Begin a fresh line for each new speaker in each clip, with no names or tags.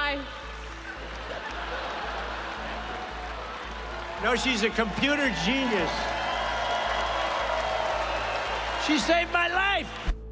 Bye.
No, she's a computer genius. She saved my life.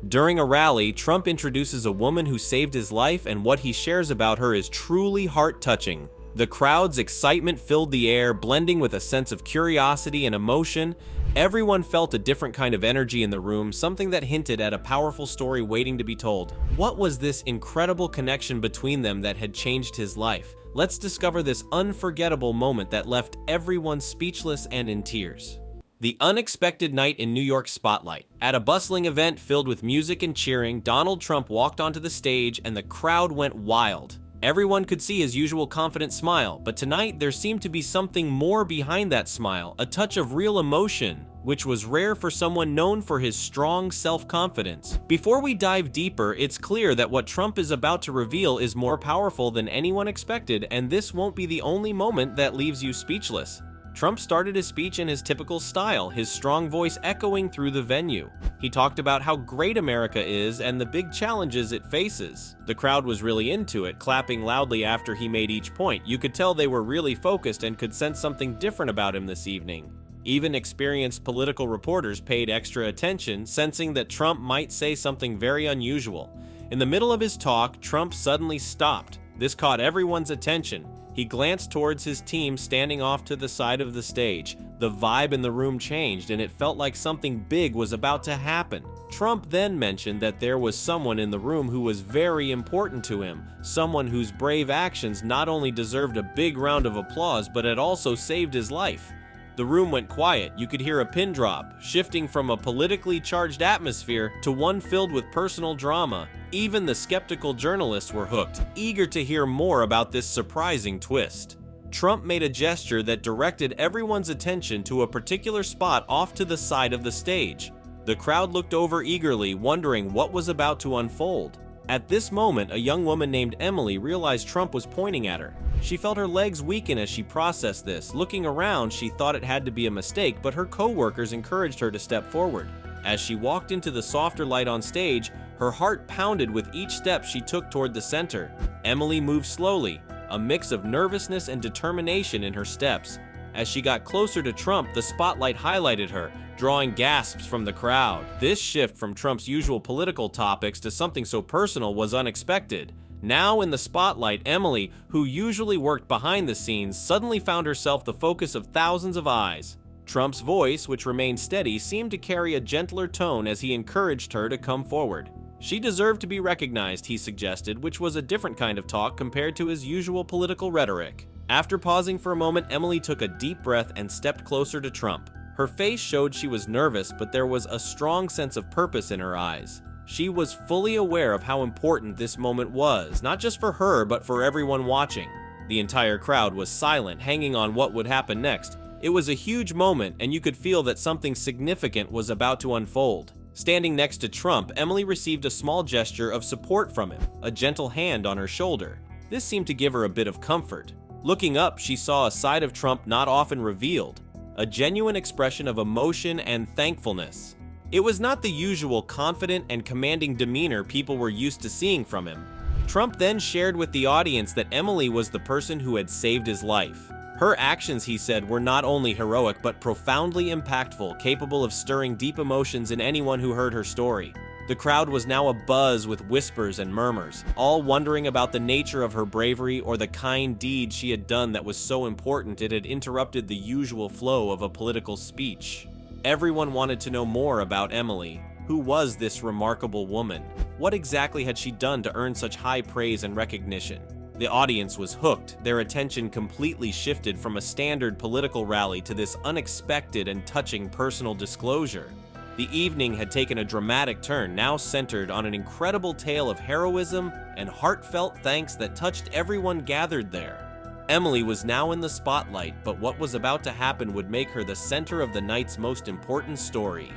During a rally, Trump introduces a woman who saved his life, and what he shares about her is truly heart-touching. The crowd's excitement filled the air, blending with a sense of curiosity and emotion. Everyone felt a different kind of energy in the room, something that hinted at a powerful story waiting to be told. What was this incredible connection between them that had changed his life? Let's discover this unforgettable moment that left everyone speechless and in tears. The unexpected night in New York spotlight. At a bustling event filled with music and cheering, Donald Trump walked onto the stage and the crowd went wild. Everyone could see his usual confident smile, but tonight there seemed to be something more behind that smile, a touch of real emotion, which was rare for someone known for his strong self-confidence. Before we dive deeper, it's clear that what Trump is about to reveal is more powerful than anyone expected, and this won't be the only moment that leaves you speechless. Trump started his speech in his typical style, his strong voice echoing through the venue. He talked about how great America is and the big challenges it faces. The crowd was really into it, clapping loudly after he made each point. You could tell they were really focused and could sense something different about him this evening. Even experienced political reporters paid extra attention, sensing that Trump might say something very unusual. In the middle of his talk, Trump suddenly stopped. This caught everyone's attention. He glanced towards his team standing off to the side of the stage. The vibe in the room changed, and it felt like something big was about to happen. Trump then mentioned that there was someone in the room who was very important to him, someone whose brave actions not only deserved a big round of applause, but had also saved his life. The room went quiet. You could hear a pin drop, shifting from a politically charged atmosphere to one filled with personal drama. Even the skeptical journalists were hooked, eager to hear more about this surprising twist. Trump made a gesture that directed everyone's attention to a particular spot off to the side of the stage. The crowd looked over eagerly, wondering what was about to unfold. At this moment, a young woman named Emily realized Trump was pointing at her. She felt her legs weaken as she processed this. Looking around, she thought it had to be a mistake, but her co-workers encouraged her to step forward. As she walked into the softer light on stage, her heart pounded with each step she took toward the center. Emily moved slowly, a mix of nervousness and determination in her steps. As she got closer to Trump, the spotlight highlighted her, drawing gasps from the crowd. This shift from Trump's usual political topics to something so personal was unexpected. Now in the spotlight, Emily, who usually worked behind the scenes, suddenly found herself the focus of thousands of eyes. Trump's voice, which remained steady, seemed to carry a gentler tone as he encouraged her to come forward. She deserved to be recognized, he suggested, which was a different kind of talk compared to his usual political rhetoric. After pausing for a moment, Emily took a deep breath and stepped closer to Trump. Her face showed she was nervous, but there was a strong sense of purpose in her eyes. She was fully aware of how important this moment was, not just for her, but for everyone watching. The entire crowd was silent, hanging on what would happen next. It was a huge moment, and you could feel that something significant was about to unfold. Standing next to Trump, Emily received a small gesture of support from him, a gentle hand on her shoulder. This seemed to give her a bit of comfort. Looking up, she saw a side of Trump not often revealed, a genuine expression of emotion and thankfulness. It was not the usual confident and commanding demeanor people were used to seeing from him. Trump then shared with the audience that Emily was the person who had saved his life. Her actions, he said, were not only heroic but profoundly impactful, capable of stirring deep emotions in anyone who heard her story. The crowd was now abuzz with whispers and murmurs, all wondering about the nature of her bravery or the kind deed she had done that was so important it had interrupted the usual flow of a political speech. Everyone wanted to know more about Emily. Who was this remarkable woman? What exactly had she done to earn such high praise and recognition? The audience was hooked, their attention completely shifted from a standard political rally to this unexpected and touching personal disclosure. The evening had taken a dramatic turn, now centered on an incredible tale of heroism and heartfelt thanks that touched everyone gathered there. Emily was now in the spotlight, but what was about to happen would make her the center of the night's most important story.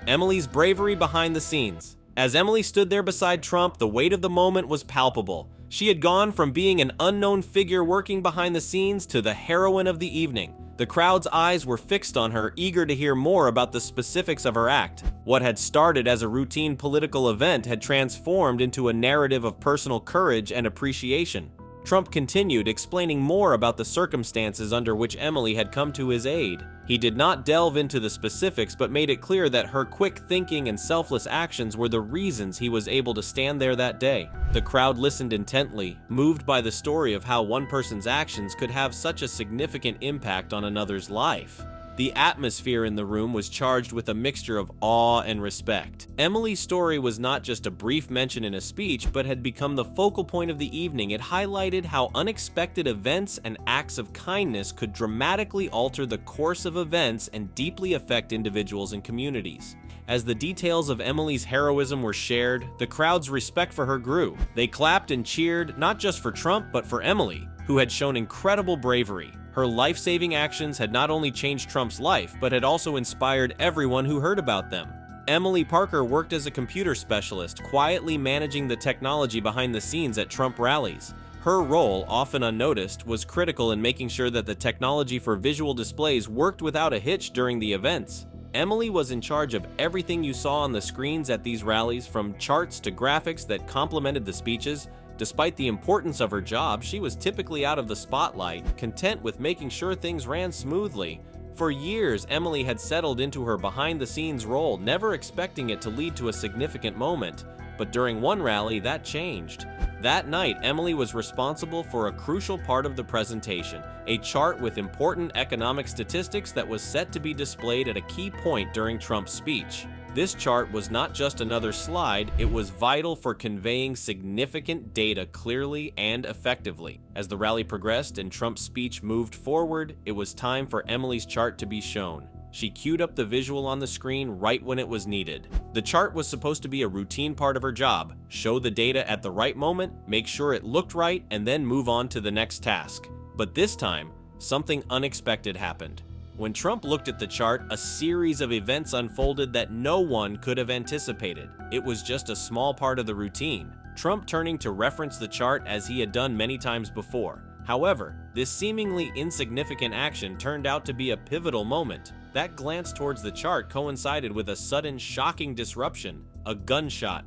Emily's bravery behind the scenes. As Emily stood there beside Trump, the weight of the moment was palpable. She had gone from being an unknown figure working behind the scenes to the heroine of the evening. The crowd's eyes were fixed on her, eager to hear more about the specifics of her act. What had started as a routine political event had transformed into a narrative of personal courage and appreciation. Trump continued, explaining more about the circumstances under which Emily had come to his aid. He did not delve into the specifics, but made it clear that her quick thinking and selfless actions were the reasons he was able to stand there that day. The crowd listened intently, moved by the story of how one person's actions could have such a significant impact on another's life. The atmosphere in the room was charged with a mixture of awe and respect. Emily's story was not just a brief mention in a speech, but had become the focal point of the evening. It highlighted how unexpected events and acts of kindness could dramatically alter the course of events and deeply affect individuals and communities. As the details of Emily's heroism were shared, the crowd's respect for her grew. They clapped and cheered, not just for Trump, but for Emily, who had shown incredible bravery. Her life-saving actions had not only changed Trump's life, but had also inspired everyone who heard about them. Emily Parker worked as a computer specialist, quietly managing the technology behind the scenes at Trump rallies. Her role, often unnoticed, was critical in making sure that the technology for visual displays worked without a hitch during the events. Emily was in charge of everything you saw on the screens at these rallies, from charts to graphics that complemented the speeches. Despite the importance of her job, she was typically out of the spotlight, content with making sure things ran smoothly. For years, Emily had settled into her behind-the-scenes role, never expecting it to lead to a significant moment. But during one rally, that changed. That night, Emily was responsible for a crucial part of the presentation, a chart with important economic statistics that was set to be displayed at a key point during Trump's speech. This chart was not just another slide, it was vital for conveying significant data clearly and effectively. As the rally progressed and Trump's speech moved forward, it was time for Emily's chart to be shown. She queued up the visual on the screen right when it was needed. The chart was supposed to be a routine part of her job: show the data at the right moment, make sure it looked right, and then move on to the next task. But this time, something unexpected happened. When Trump looked at the chart, a series of events unfolded that no one could have anticipated. It was just a small part of the routine, Trump turning to reference the chart as he had done many times before. However, this seemingly insignificant action turned out to be a pivotal moment. That glance towards the chart coincided with a sudden, shocking disruption: a gunshot.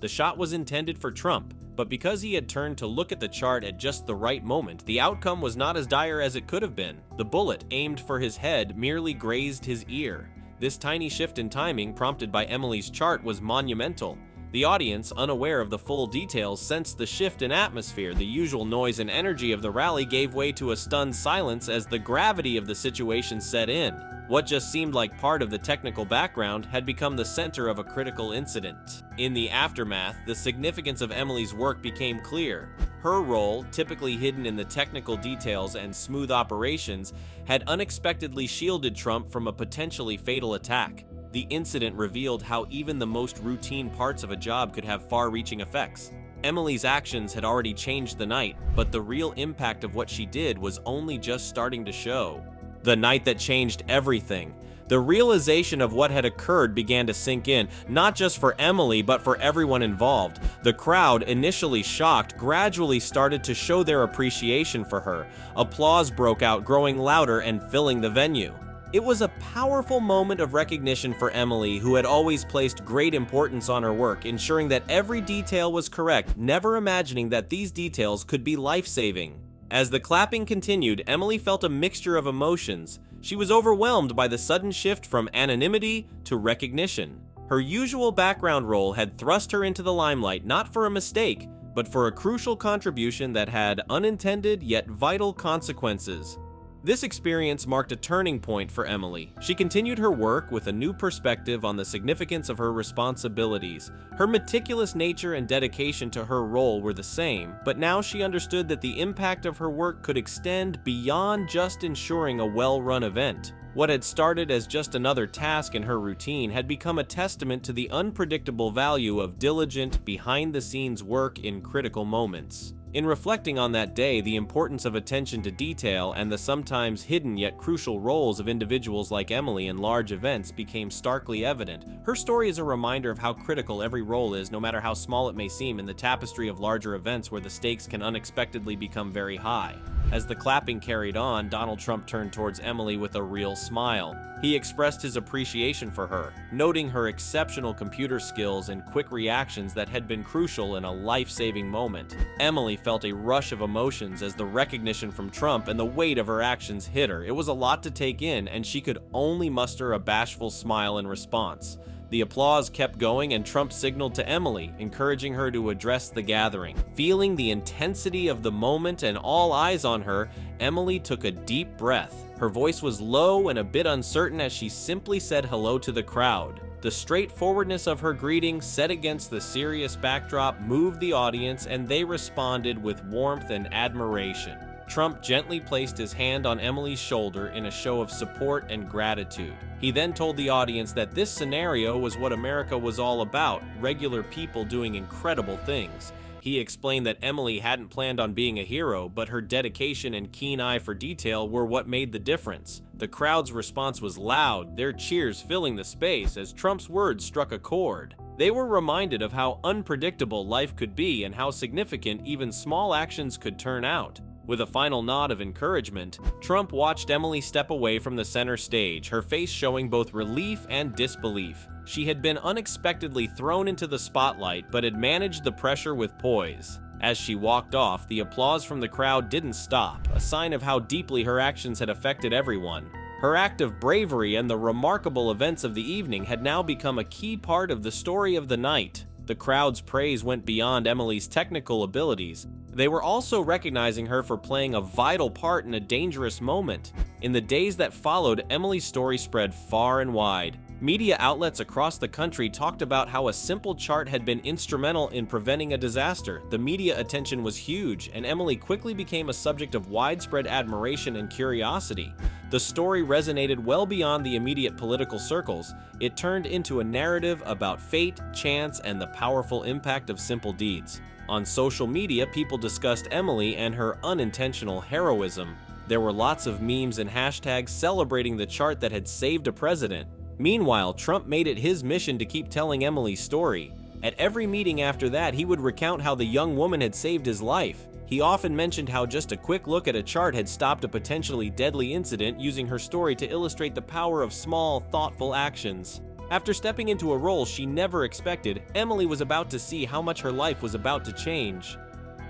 The shot was intended for Trump, but because he had turned to look at the chart at just the right moment, the outcome was not as dire as it could have been. The bullet, aimed for his head, merely grazed his ear. This tiny shift in timing, prompted by Emily's chart, was monumental. The audience, unaware of the full details, sensed the shift in atmosphere. The usual noise and energy of the rally gave way to a stunned silence as the gravity of the situation set in. What just seemed like part of the technical background had become the center of a critical incident. In the aftermath, the significance of Emily's work became clear. Her role, typically hidden in the technical details and smooth operations, had unexpectedly shielded Trump from a potentially fatal attack. The incident revealed how even the most routine parts of a job could have far-reaching effects. Emily's actions had already changed the night, but the real impact of what she did was only just starting to show. The night that changed everything. The realization of what had occurred began to sink in, not just for Emily, but for everyone involved. The crowd, initially shocked, gradually started to show their appreciation for her. Applause broke out, growing louder and filling the venue. It was a powerful moment of recognition for Emily, who had always placed great importance on her work, ensuring that every detail was correct, never imagining that these details could be life-saving. As the clapping continued, Emily felt a mixture of emotions. She was overwhelmed by the sudden shift from anonymity to recognition. Her usual background role had thrust her into the limelight, not for a mistake, but for a crucial contribution that had unintended yet vital consequences. This experience marked a turning point for Emily. She continued her work with a new perspective on the significance of her responsibilities. Her meticulous nature and dedication to her role were the same, but now she understood that the impact of her work could extend beyond just ensuring a well-run event. What had started as just another task in her routine had become a testament to the unpredictable value of diligent, behind-the-scenes work in critical moments. In reflecting on that day, the importance of attention to detail and the sometimes hidden yet crucial roles of individuals like Emily in large events became starkly evident. Her story is a reminder of how critical every role is, no matter how small it may seem, in the tapestry of larger events where the stakes can unexpectedly become very high. As the clapping carried on, Donald Trump turned towards Emily with a real smile. He expressed his appreciation for her, noting her exceptional computer skills and quick reactions that had been crucial in a life-saving moment. Emily felt a rush of emotions as the recognition from Trump and the weight of her actions hit her. It was a lot to take in, and she could only muster a bashful smile in response. The applause kept going, and Trump signaled to Emily, encouraging her to address the gathering. Feeling the intensity of the moment and all eyes on her, Emily took a deep breath. Her voice was low and a bit uncertain as she simply said hello to the crowd. The straightforwardness of her greeting, set against the serious backdrop, moved the audience, and they responded with warmth and admiration. Trump gently placed his hand on Emily's shoulder in a show of support and gratitude. He then told the audience that this scenario was what America was all about, regular people doing incredible things. He explained that Emily hadn't planned on being a hero, but her dedication and keen eye for detail were what made the difference. The crowd's response was loud, their cheers filling the space as Trump's words struck a chord. They were reminded of how unpredictable life could be and how significant even small actions could turn out. With a final nod of encouragement, Trump watched Emily step away from the center stage, her face showing both relief and disbelief. She had been unexpectedly thrown into the spotlight, but had managed the pressure with poise. As she walked off, the applause from the crowd didn't stop, a sign of how deeply her actions had affected everyone. Her act of bravery and the remarkable events of the evening had now become a key part of the story of the night. The crowd's praise went beyond Emily's technical abilities. They were also recognizing her for playing a vital part in a dangerous moment. In the days that followed, Emily's story spread far and wide. Media outlets across the country talked about how a simple chart had been instrumental in preventing a disaster. The media attention was huge, and Emily quickly became a subject of widespread admiration and curiosity. The story resonated well beyond the immediate political circles. It turned into a narrative about fate, chance, and the powerful impact of simple deeds. On social media, people discussed Emily and her unintentional heroism. There were lots of memes and hashtags celebrating the chart that had saved a president. Meanwhile, Trump made it his mission to keep telling Emily's story. At every meeting after that, he would recount how the young woman had saved his life. He often mentioned how just a quick look at a chart had stopped a potentially deadly incident, using her story to illustrate the power of small, thoughtful actions. After stepping into a role she never expected, Emily was about to see how much her life was about to change.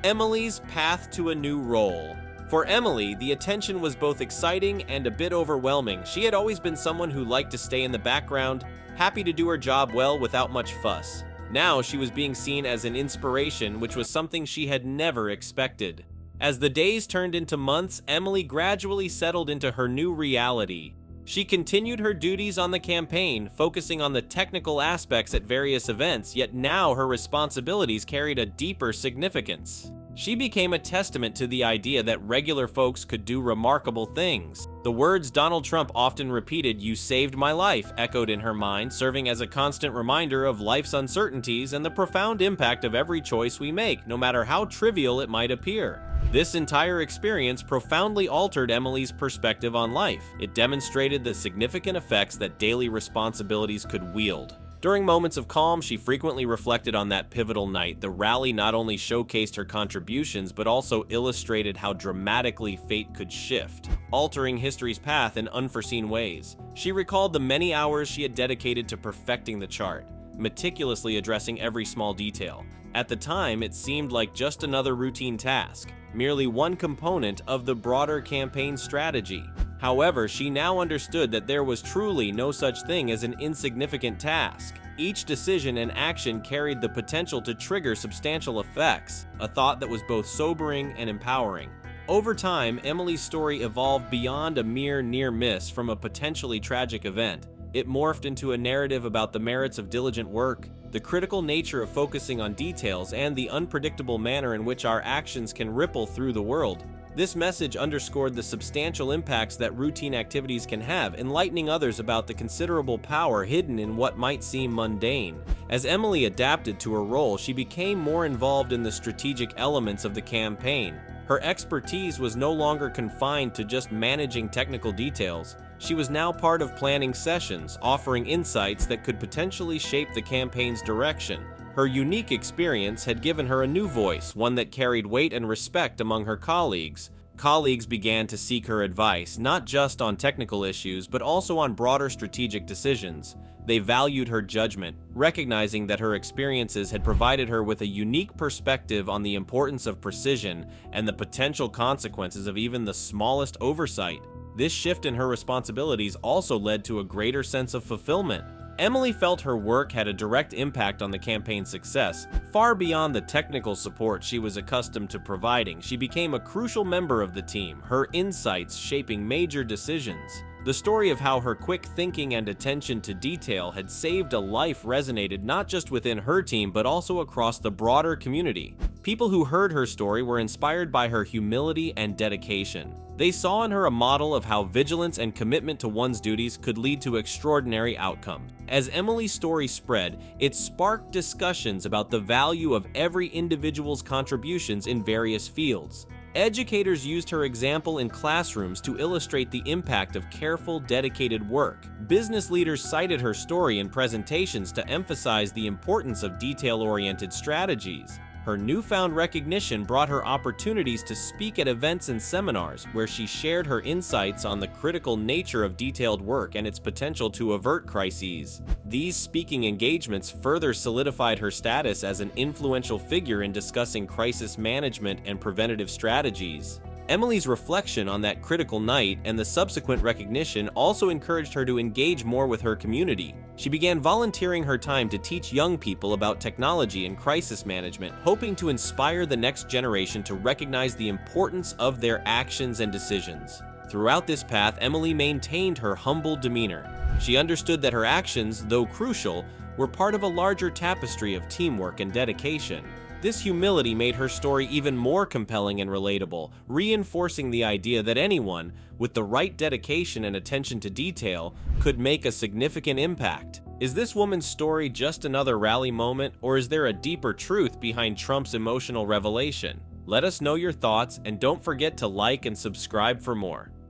Emily's path to a new role. For Emily, the attention was both exciting and a bit overwhelming. She had always been someone who liked to stay in the background, happy to do her job well without much fuss. Now she was being seen as an inspiration, which was something she had never expected. As the days turned into months, Emily gradually settled into her new reality. She continued her duties on the campaign, focusing on the technical aspects at various events, yet now her responsibilities carried a deeper significance. She became a testament to the idea that regular folks could do remarkable things. The words Donald Trump often repeated, "You saved my life," echoed in her mind, serving as a constant reminder of life's uncertainties and the profound impact of every choice we make, no matter how trivial it might appear. This entire experience profoundly altered Emily's perspective on life. It demonstrated the significant effects that daily responsibilities could wield. During moments of calm, she frequently reflected on that pivotal night. The rally not only showcased her contributions, but also illustrated how dramatically fate could shift, altering history's path in unforeseen ways. She recalled the many hours she had dedicated to perfecting the chart, meticulously addressing every small detail. At the time, it seemed like just another routine task, merely one component of the broader campaign strategy. However, she now understood that there was truly no such thing as an insignificant task. Each decision and action carried the potential to trigger substantial effects, a thought that was both sobering and empowering. Over time, Emily's story evolved beyond a mere near miss from a potentially tragic event. It morphed into a narrative about the merits of diligent work, the critical nature of focusing on details, and the unpredictable manner in which our actions can ripple through the world. This message underscored the substantial impacts that routine activities can have, enlightening others about the considerable power hidden in what might seem mundane. As Emily adapted to her role, she became more involved in the strategic elements of the campaign. Her expertise was no longer confined to just managing technical details. She was now part of planning sessions, offering insights that could potentially shape the campaign's direction. Her unique experience had given her a new voice, one that carried weight and respect among her colleagues. Colleagues began to seek her advice, not just on technical issues, but also on broader strategic decisions. They valued her judgment, recognizing that her experiences had provided her with a unique perspective on the importance of precision and the potential consequences of even the smallest oversight. This shift in her responsibilities also led to a greater sense of fulfillment. Emily felt her work had a direct impact on the campaign's success. Far beyond the technical support she was accustomed to providing, she became a crucial member of the team, her insights shaping major decisions. The story of how her quick thinking and attention to detail had saved a life resonated not just within her team but also across the broader community. People who heard her story were inspired by her humility and dedication. They saw in her a model of how vigilance and commitment to one's duties could lead to extraordinary outcomes. As Emily's story spread, it sparked discussions about the value of every individual's contributions in various fields. Educators used her example in classrooms to illustrate the impact of careful, dedicated work. Business leaders cited her story in presentations to emphasize the importance of detail-oriented strategies. Her newfound recognition brought her opportunities to speak at events and seminars, where she shared her insights on the critical nature of detailed work and its potential to avert crises. These speaking engagements further solidified her status as an influential figure in discussing crisis management and preventative strategies. Emily's reflection on that critical night and the subsequent recognition also encouraged her to engage more with her community. She began volunteering her time to teach young people about technology and crisis management, hoping to inspire the next generation to recognize the importance of their actions and decisions. Throughout this path, Emily maintained her humble demeanor. She understood that her actions, though crucial, were part of a larger tapestry of teamwork and dedication. This humility made her story even more compelling and relatable, reinforcing the idea that anyone, with the right dedication and attention to detail, could make a significant impact. Is this woman's story just another rally moment, or is there a deeper truth behind Trump's emotional revelation? Let us know your thoughts, and don't forget to like and subscribe for more.